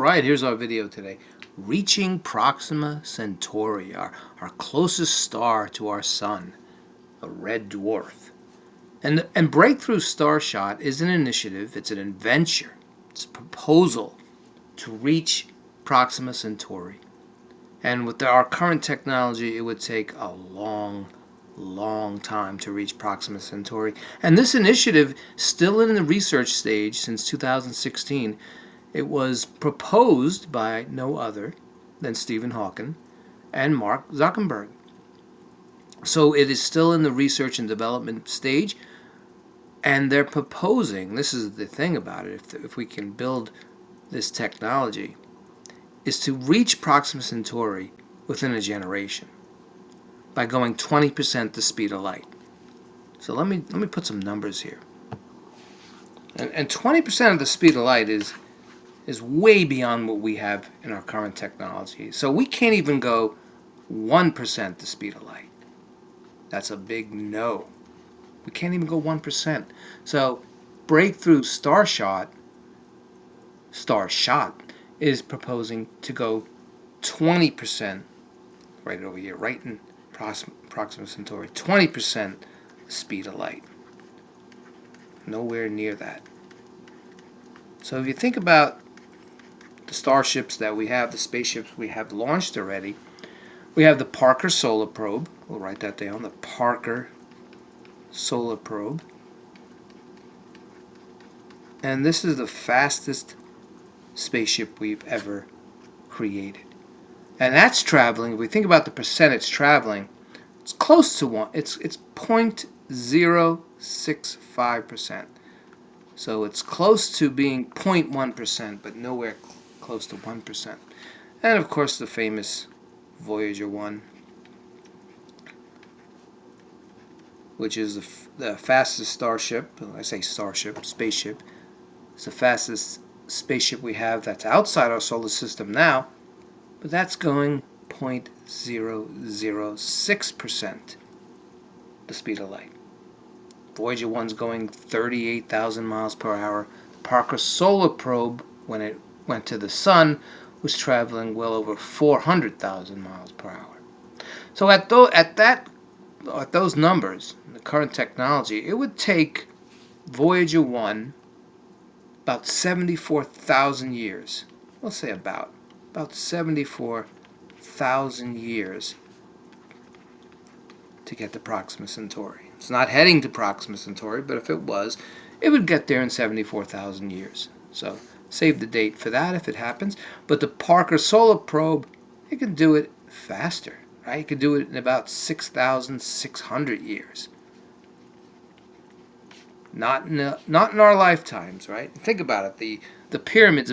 Alright, here's our video today. Reaching Proxima Centauri, our closest star to our sun, a red dwarf. And Breakthrough Starshot is an initiative, it's an adventure, it's a proposal to reach Proxima Centauri. And with our current technology, it would take a long time to reach Proxima Centauri. And this initiative, still in the research stage since 2016, it was proposed by no other than Stephen Hawking and Mark Zuckerberg. So it is still in the research and development stage, and they're proposing, this is the thing about it, if we can build this technology, is to reach Proxima Centauri within a generation by going 20% the speed of light. So let me put some numbers here. And 20% of the speed of light is way beyond what we have in our current technology. So we can't even go 1% the speed of light. That's a big no. We can't even go 1%. So Breakthrough Starshot is proposing to go 20%, right over here, right in Proxima Centauri, 20% the speed of light. Nowhere near that. So if you think about the starships that we have, the spaceships we have launched already, we have the Parker Solar Probe. We'll write that down, the Parker Solar Probe. And this is the fastest spaceship we've ever created. And that's traveling, if we think about the percent it's traveling, it's close to 1. It's 0.065%. So it's close to being 0.1%, but nowhere close to 1%. And of course the famous Voyager 1, which is the fastest starship. I say starship, spaceship. It's the fastest spaceship we have that's outside our solar system now, but that's going 0.006% the speed of light. Voyager 1's going 38,000 miles per hour. The Parker Solar Probe, when it went to the sun, was traveling well over 400,000 miles per hour. So at those numbers, the current technology, it would take Voyager 1 about 74,000 years. We'll say about 74,000 years to get to Proxima Centauri. It's not heading to Proxima Centauri, but if it was, it would get there in 74,000 years. So save the date for that if it happens. But the Parker Solar Probe, it can do it faster, right? It could do it in about 6,600 years. Not in our lifetimes, right? Think about it. The pyramids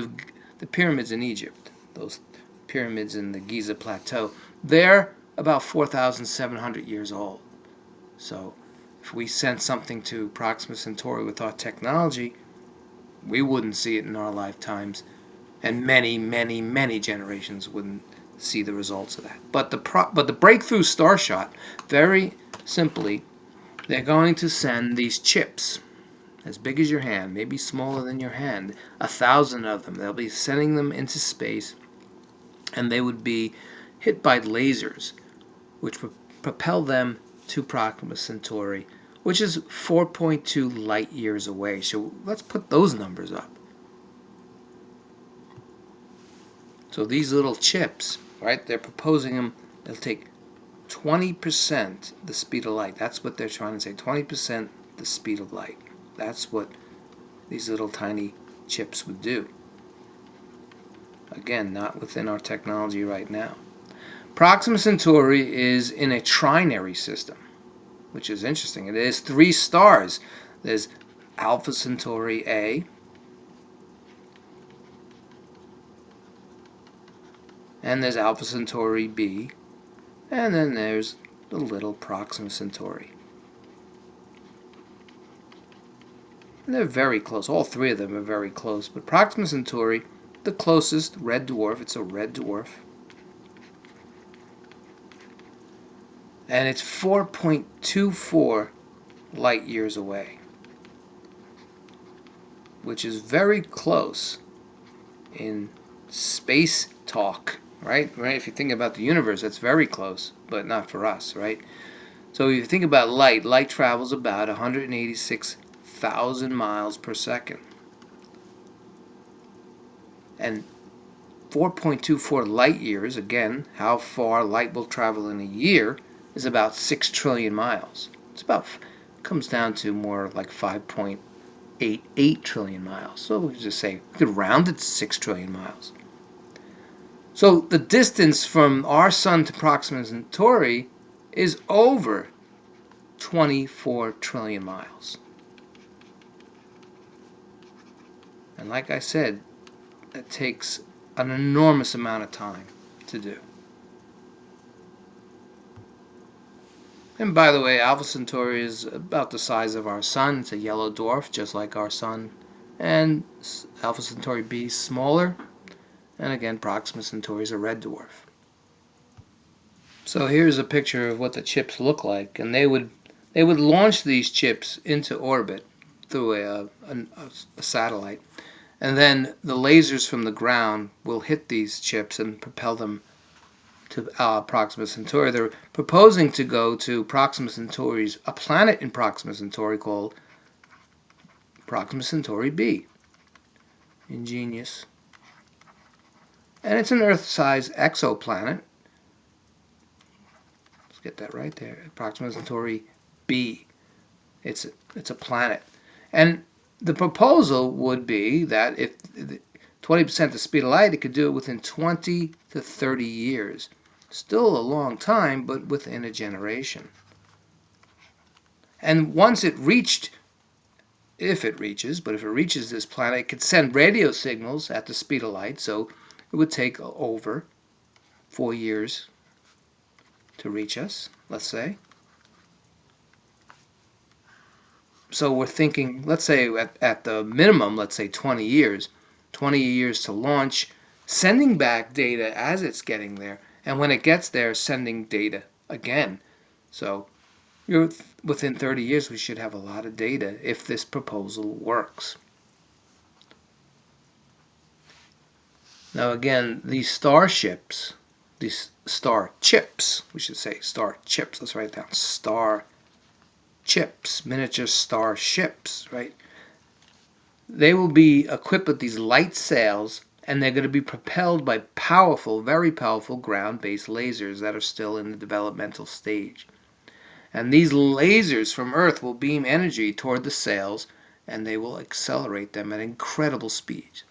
in Egypt, those pyramids in the Giza Plateau, they're about 4,700 years old. So if we sent something to Proxima Centauri with our technology, we wouldn't see it in our lifetimes, and many generations wouldn't see the results of that. But the Breakthrough Starshot, very simply, they're going to send these chips as big as your hand, maybe smaller than your hand, 1,000 of them. They'll be sending them into space, and they would be hit by lasers, which would propel them to Proxima Centauri, which is 4.2 light years away. So let's put those numbers up. So these little chips, right, they're proposing them, they'll take 20% the speed of light. That's what they're trying to say, 20% the speed of light. That's what these little tiny chips would do. Again, not within our technology right now. Proxima Centauri is in a trinary system, which is interesting. It has 3 stars. There's Alpha Centauri A, and there's Alpha Centauri B, and then there's the little Proxima Centauri. And they're very close. All 3 of them are very close. But Proxima Centauri, the closest red dwarf, it's a red dwarf. And it's 4.24 light years away, which is very close in space talk, right? Right. If you think about the universe, that's very close, but not for us, right? So if you think about light, light travels about 186,000 miles per second. And 4.24 light years, again, how far light will travel in a year, is about 6 trillion miles. It's about, comes down to more like 5.88 trillion miles. So we just say, we could round it to 6 trillion miles. So the distance from our sun to Proxima Centauri is over 24 trillion miles. And like I said, it takes an enormous amount of time to do. And by the way, Alpha Centauri is about the size of our sun. It's a yellow dwarf, just like our sun. And Alpha Centauri b is smaller. And again, Proxima Centauri is a red dwarf. So here's a picture of what the chips look like. And they would launch these chips into orbit through a satellite. And then the lasers from the ground will hit these chips and propel them to Proxima Centauri. They're proposing to go to Proxima Centauri's, a planet in Proxima Centauri called Proxima Centauri b. Ingenious. And it's an Earth-sized exoplanet. Let's get that right there. Proxima Centauri b. It's a planet. And the proposal would be that if 20% the speed of light, it could do it within 20 to 30 years. Still a long time, but within a generation. And once it reached, if it reaches this planet, it could send radio signals at the speed of light, so it would take over 4 years to reach us, let's say. So we're thinking, let's say at the minimum, let's say 20 years. 20 years to launch, sending back data as it's getting there, and when it gets there, sending data again. So within 30 years, we should have a lot of data if this proposal works. Now again, these starships, these star chips, we should say star chips, let's write it down, star chips, miniature starships, right? They will be equipped with these light sails, and they're going to be propelled by powerful, very powerful ground-based lasers that are still in the developmental stage. And these lasers from Earth will beam energy toward the sails, and they will accelerate them at incredible speeds.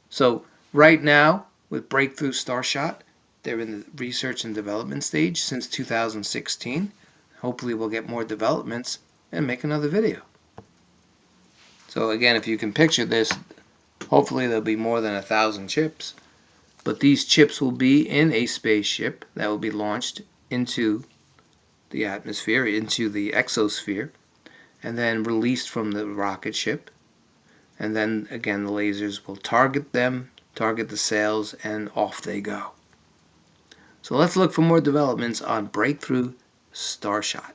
So right now, with Breakthrough Starshot, they're in the research and development stage since 2016. Hopefully we'll get more developments and make another video. So again, if you can picture this, hopefully there'll be more than 1,000 chips. But these chips will be in a spaceship that will be launched into the atmosphere, into the exosphere, and then released from the rocket ship. And then again, the lasers will target them, target the sails, and off they go. So let's look for more developments on Breakthrough Starshot.